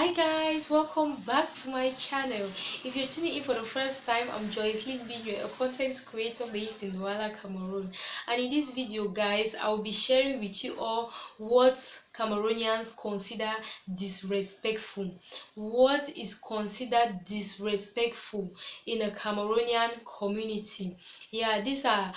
Hi guys, welcome back to my channel. If you're tuning in for the first time, I'm Jocelyn, Binwi, a content creator based in Douala, Cameroon. And in this video guys, I'll be sharing with you all what Cameroonians consider disrespectful. What is considered disrespectful in a Cameroonian community? Yeah, these are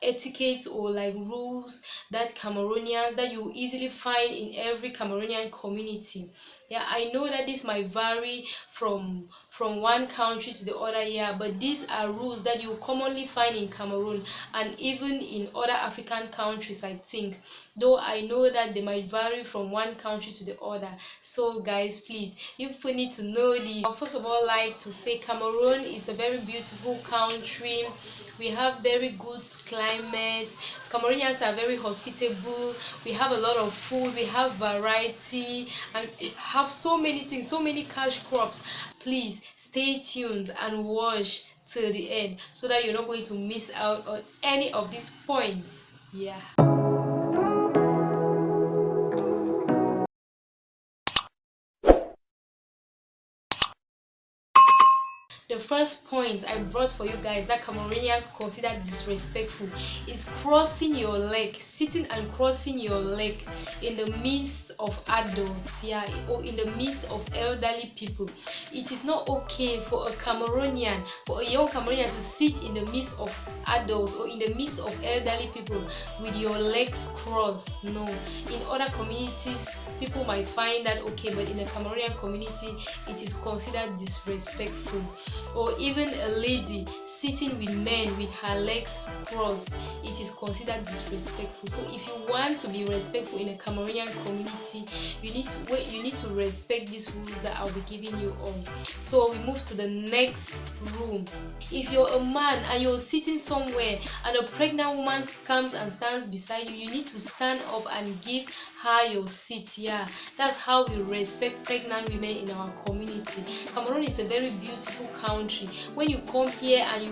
etiquettes or like rules that Cameroonians that you easily find in every Cameroonian community. Yeah, I know that this might vary from one country to the other, yeah, but these are rules that you commonly find in Cameroon and even in other African countries, I think, though I know that they might vary from one country to the other. So guys, please, you people need to know this. First of all, like to say Cameroon is a very beautiful country. We have very good climate. Cameroonians are very hospitable. We have a lot of food, we have variety, and have so many things, so many cash crops. Please stay tuned and watch till the end so that you're not going to miss out on any of these points. Yeah. The first point I brought for you guys that Cameroonians consider disrespectful is crossing your leg, sitting and crossing your leg in the midst of adults, yeah, or in the midst of elderly people. It is not okay for a Cameroonian, for a young Cameroonian to sit in the midst of adults or in the midst of elderly people with your legs crossed. No. In other communities, people might find that okay, but in the Cameroonian community, it is considered disrespectful. Or even a lady sitting with men with her legs crossed, it is considered disrespectful. So if you want to be respectful in a Cameroonian community, you need to respect these rules that I'll be giving you on. So we move to the next rule. If you're a man and you're sitting somewhere and a pregnant woman comes and stands beside you, you need to stand up and give her your seat. Yeah, that's how we respect pregnant women in our community. Cameroon is a very beautiful country. When you come here and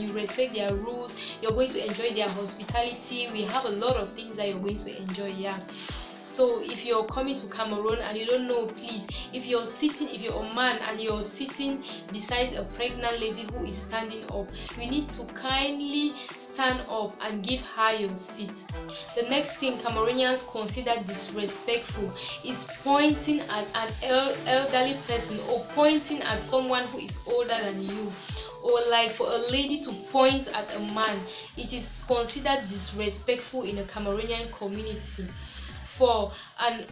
you respect their rules, you're going to enjoy their hospitality. We have a lot of things that you're going to enjoy. Yeah. So if you're coming to Cameroon and you don't know, please, if you're a man and you're sitting beside a pregnant lady who is standing up, you need to kindly stand up and give her your seat. The next thing Cameroonians consider disrespectful is pointing at an elderly person or pointing at someone who is older than you. Or like for a lady to point at a man, it is considered disrespectful in a Cameroonian community. For an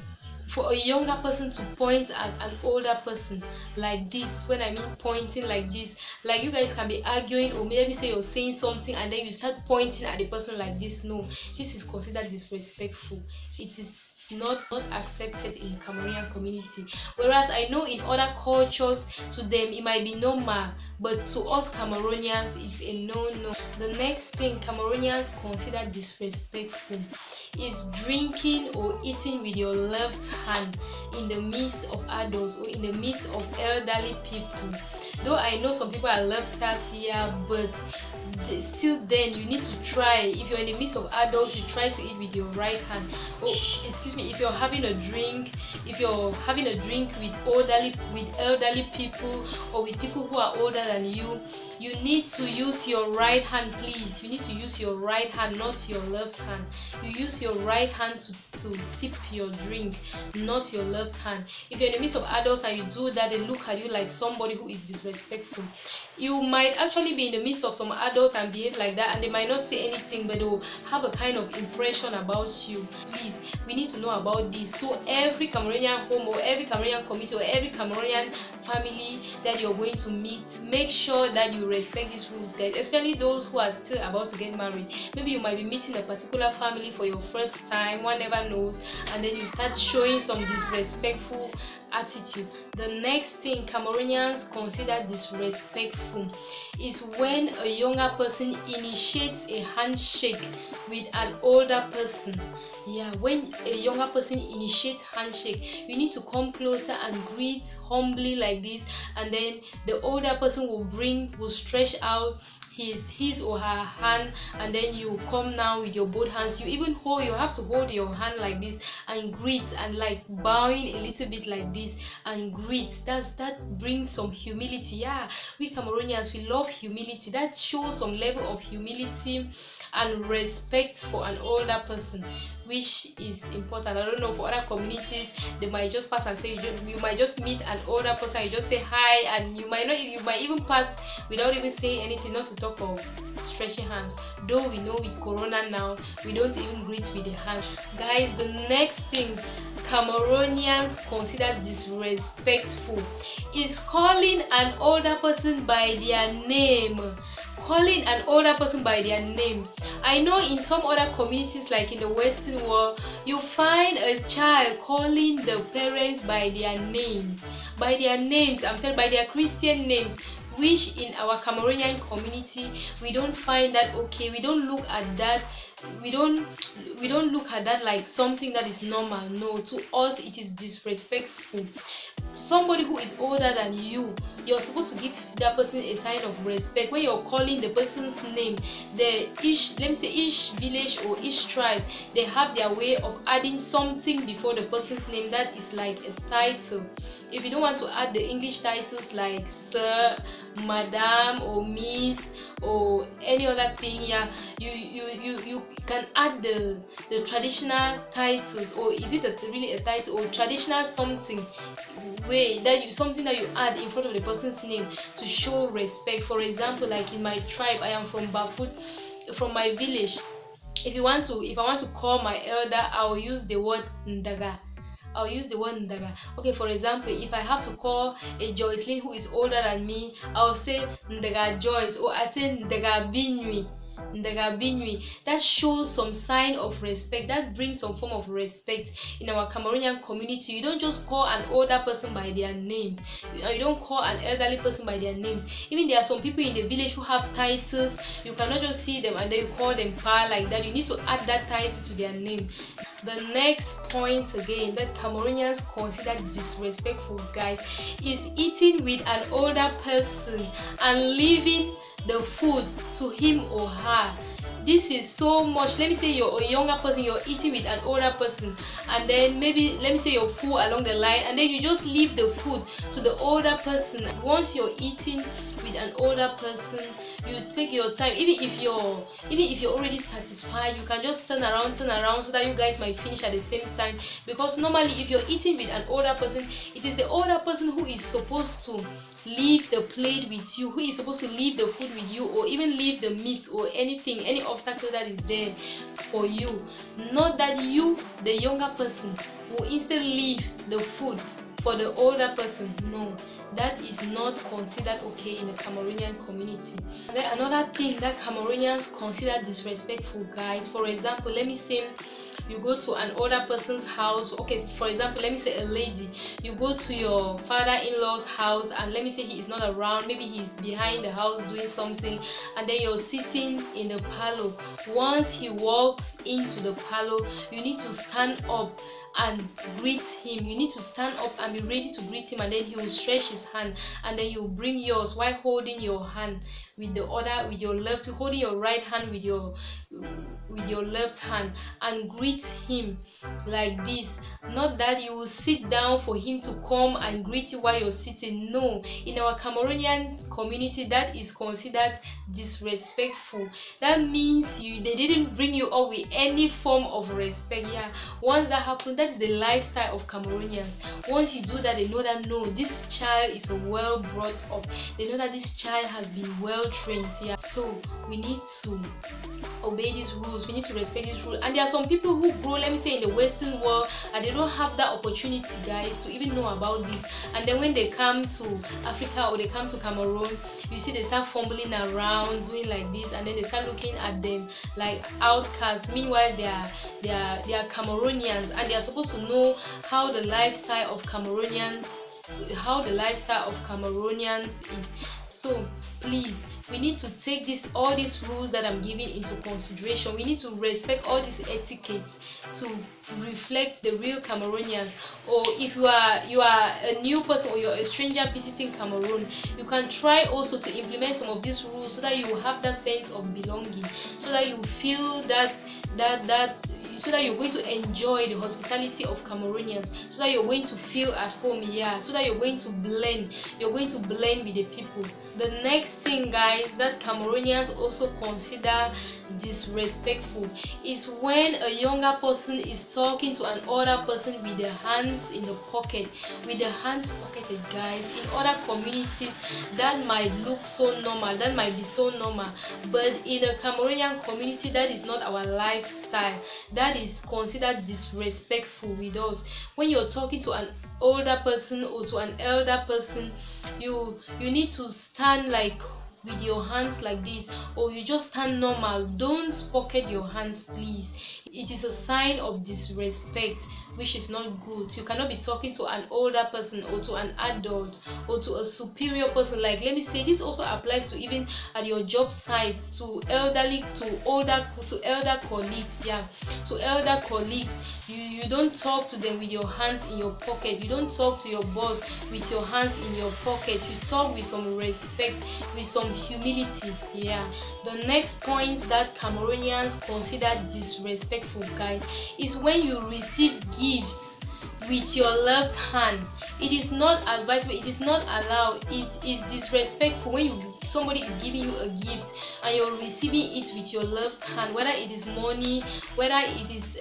for a younger person to point at an older person like this, when I mean pointing like this, like you guys can be arguing or maybe say you're saying something and then you start pointing at the person like this. No, this is considered disrespectful. It is not accepted in the Cameroonian community. Whereas I know in other cultures, to them it might be normal, but to us Cameroonians it's a no-no. The next thing Cameroonians consider disrespectful is drinking or eating with your left hand in the midst of adults or in the midst of elderly people. Though I know some people are lefters here, but still then you need to try. If you're in the midst of adults, you try to eat with your right hand. Oh, excuse me, if you're having a drink with elderly people or with people who are older than you, you need to use your right hand. Please, you need to use your right hand, not your left hand. You use your right hand to sip your drink, not your left hand. If you're in the midst of adults and you do that, they look at you like somebody who is disrespectful. You might actually be in the midst of some adults and behave like that, and they might not say anything, but they will have a kind of impression about you. Please, we need to know about this. So every Cameroonian home or every Cameroonian community or every Cameroonian family that you're going to meet, make sure that you respect these rules, guys, especially those who are still about to get married. Maybe you might be meeting a particular family for your first time, one never knows, and then you start showing some disrespectful attitude. The next thing Cameroonians consider disrespectful is when a younger younger person initiates a handshake with an older person. Yeah, when a younger person initiates handshake, you need to come closer and greet humbly like this, and then the older person will stretch out his or her hand, and then you come now with your both hands. You have to hold your hand like this and greet, and like bowing a little bit like this and greet. That brings some humility. Yeah, we Cameroonians, we love humility. That shows some level of humility and respect for an older person, which is important. I don't know, for other communities, they might just pass and say, you might just meet an older person, you just say hi, and you might even pass without even saying anything, not to talk of stretching hands. Though we know with corona now, we don't even greet with the hand. Guys, the next thing Cameroonians consider disrespectful is calling an older person by their name. Calling an older person by their name. I know in some other communities, like in the Western world, you find a child calling the parents by their names. By their names, I'm saying by their Christian names, which in our Cameroonian community, we don't find that okay. We don't look at that. We don't look at that like something that is normal. No, to us it is disrespectful. Somebody who is older than you, you're supposed to give that person a sign of respect. When you're calling the person's name, each village or each tribe, they have their way of adding something before the person's name that is like a title. If you don't want to add the English titles like sir, madam, or miss, or any other thing, yeah, you can add the traditional titles, or is it really a title or traditional something something that you add in front of the person's name to show respect. For example, like in my tribe, I am from Bafut, from my village. If I want to call my elder, I'll use the word Ndaga. Okay, for example, if I have to call a Jocelyn who is older than me, I'll say Ndaga Joyce, or I say Ndaga Binwi. That shows some sign of respect. That brings some form of respect in our Cameroonian community. You don't just call an older person by their names. You don't call an elderly person by their names. Even there are some people in the village who have titles. You cannot just see them and then you call them pa like that. You need to add that title to their name. The next point again that Cameroonians consider disrespectful, guys, is eating with an older person and leaving the food to him or her. This is so much. Let me say you're a younger person, you're eating with an older person, and then maybe let me say you're full along the line, and then you just leave the food to the older person. Once you're eating with an older person, you take your time. Even if you're already satisfied, you can just turn around so that you guys might finish at the same time. Because normally if you're eating with an older person, it is the older person who is supposed to leave the plate with you, who is supposed to leave the food with you, or even leave the meat or any obstacle that is there for you. Not that you, the younger person, will instead leave the food for the older person. No, that is not considered okay in the Cameroonian community. And then another thing that Cameroonians consider disrespectful, guys, for example, let me say you go to an older person's house. Okay, for example, let me say a lady, you go to your father-in-law's house, and let me say he is not around, maybe he's behind the house doing something, and then you're sitting in the parlor. Once he walks into the parlor, you need to stand up and greet him. You need to stand up and be ready to greet him, and then he will stretch his hand, and then you bring yours while holding your hand with your left, holding your right hand with your left hand, and greet him like this. Not that you will sit down for him to come and greet you while you're sitting. No, in our Cameroonian community, that is considered disrespectful. That means they didn't bring you up with any form of respect. Yeah, once that happens, that's the lifestyle of Cameroonians. Once you do that, they know that no, this child is well brought up. They know that this child has been well trained. Yeah, so we need to obey these rules. We need to respect these rules. And there are some people who grow, let me say, in the Western world, and they don't have that opportunity, guys, to even know about this. And then when they come to Africa or they come to Cameroon, you see they start fumbling around doing like this, and then they start looking at them like outcasts. Meanwhile, they are Cameroonians, and they are supposed to know how the lifestyle of Cameroonians is. So please, we need to take all these rules that I'm giving into consideration. We need to respect all these etiquettes to reflect the real Cameroonians. Or if you are a new person or you're a stranger visiting Cameroon, you can try also to implement some of these rules so that you have that sense of belonging, so that you feel that so that you're going to enjoy the hospitality of Cameroonians, so that you're going to feel at home, so that you're going to blend with the people. The next thing, guys, that Cameroonians also consider disrespectful is when a younger person is talking to an older person with their hands in the pocket, with their hands pocketed, guys. In other communities, that might look so normal, that might be so normal, but in a Cameroonian community, that is not our lifestyle. That is considered disrespectful with us. When you're talking to an older person or to an elder person, you need to stand like with your hands like this, or you just stand normal. Don't pocket your hands, please. It is a sign of disrespect, which is not good. You cannot be talking to an older person or to an adult or to a superior person. Like, let me say, this also applies to even at your job sites, to elder colleagues. To elder colleagues, you don't talk to them with your hands in your pocket. You don't talk to your boss with your hands in your pocket. You talk with some respect, with some humility. The next point that Cameroonians consider disrespectful, guys, is when you receive gifts with your left hand. It is not advisable, it is not allowed. It is disrespectful when somebody is giving you a gift and you're receiving it with your left hand, whether it is money, whether it is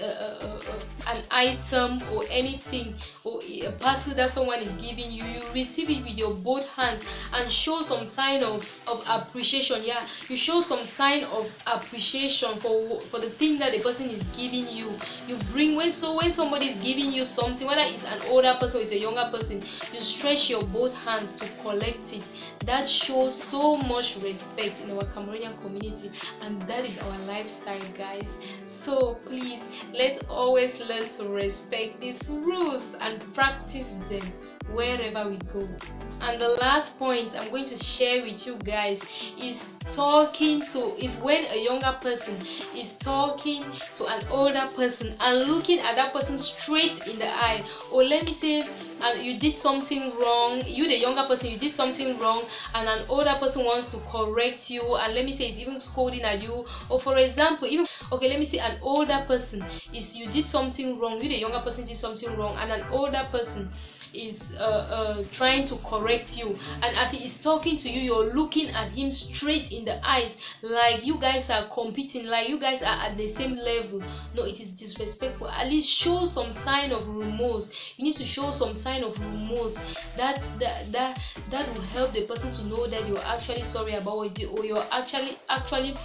an item or anything, or a parcel that someone is giving you. You receive it with your both hands and show some sign of appreciation. You show some sign of appreciation for the thing that the person is giving you. You bring when somebody is giving you something, whether it's an older person or it's a younger person, you stretch your both hands to collect it. That shows so much respect in our Cameroonian community, and that is our lifestyle, guys. So please, let's always learn to respect these rules and practice them wherever we go. And the last point I'm going to share with you guys is when a younger person is talking to an older person and looking at that person straight in the eye. Or let me say, you did something wrong, you the younger person, you did something wrong, and an older person wants to correct you, and let me say, is even scolding at you. Or for example, let me say an older person you did something wrong, you the younger person did something wrong, and an older person is trying to correct you, and as he is talking to you, you're looking at him straight in the eyes, like you guys are competing, like you guys are at the same level. No, it is disrespectful. At least show some sign of remorse. You need to show some sign of remorse. That will help the person to know that you're actually sorry about what you did, or you actually accept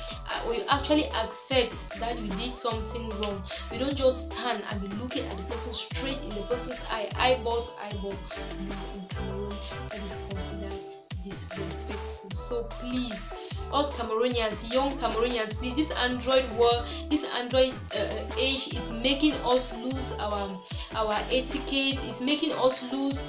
that you did something wrong. You don't just stand and be looking at the person straight in the person's eye, eyeball to eyeball. In Cameroon, that is considered disrespectful. So please, us Cameroonians, young Cameroonians, please, this Android world, this Android age is making us lose our etiquette. It's making us lose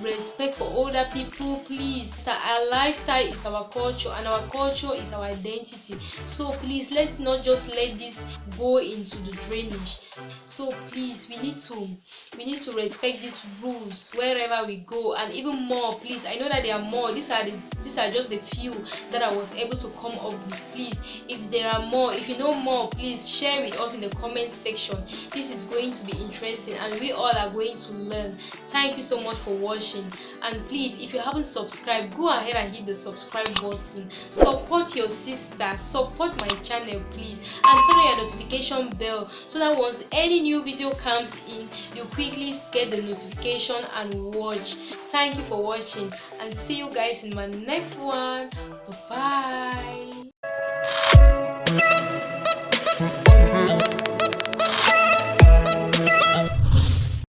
respect for older people. Please, our lifestyle is our culture, and our culture is our identity. So please, let's not just let this go into the drainage. So please, we need to respect these rules wherever we go, and even more. Please, I know that there are more. These are just the few that I was able to come up with. Please, if there are more, if you know more, please share with us in the comment section. This is going to be interesting, and we all are going to learn. Thank you so much for watching, and please, if you haven't subscribed, go ahead and hit the subscribe button. Support your sister, support my channel, please, and turn on your notification bell so that once any new video comes in, you quickly get the notification and watch. Thank you for watching, and see you guys in my next one. Bye.